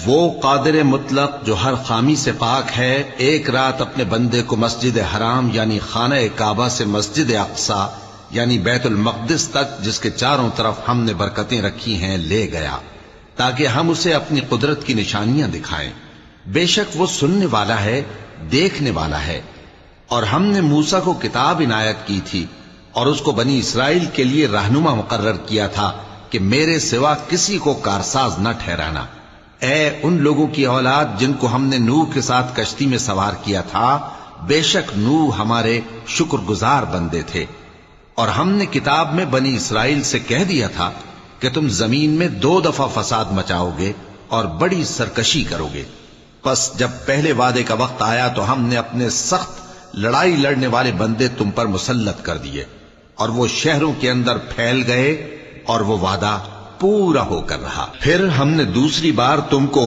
وہ قادر مطلق جو ہر خامی سے پاک ہے ایک رات اپنے بندے کو مسجد حرام یعنی خانہ کعبہ سے مسجد اقصی یعنی بیت المقدس تک جس کے چاروں طرف ہم نے برکتیں رکھی ہیں لے گیا تاکہ ہم اسے اپنی قدرت کی نشانیاں دکھائیں۔ بے شک وہ سننے والا ہے، دیکھنے والا ہے۔ اور ہم نے موسیٰ کو کتاب عنایت کی تھی اور اس کو بنی اسرائیل کے لیے رہنما مقرر کیا تھا کہ میرے سوا کسی کو کارساز نہ ٹھہرانا۔ اے ان لوگوں کی اولاد جن کو ہم نے نوح کے ساتھ کشتی میں سوار کیا تھا، بے شک نوح ہمارے شکر گزار بندے تھے۔ اور ہم نے کتاب میں بنی اسرائیل سے کہہ دیا تھا کہ تم زمین میں 2 دفعہ فساد مچاؤ گے اور بڑی سرکشی کرو گے۔ پس جب پہلے وعدے کا وقت آیا تو ہم نے اپنے سخت لڑائی لڑنے والے بندے تم پر مسلط کر دیے اور وہ شہروں کے اندر پھیل گئے اور وہ وعدہ پورا ہو کر رہا۔ پھر ہم نے دوسری بار تم کو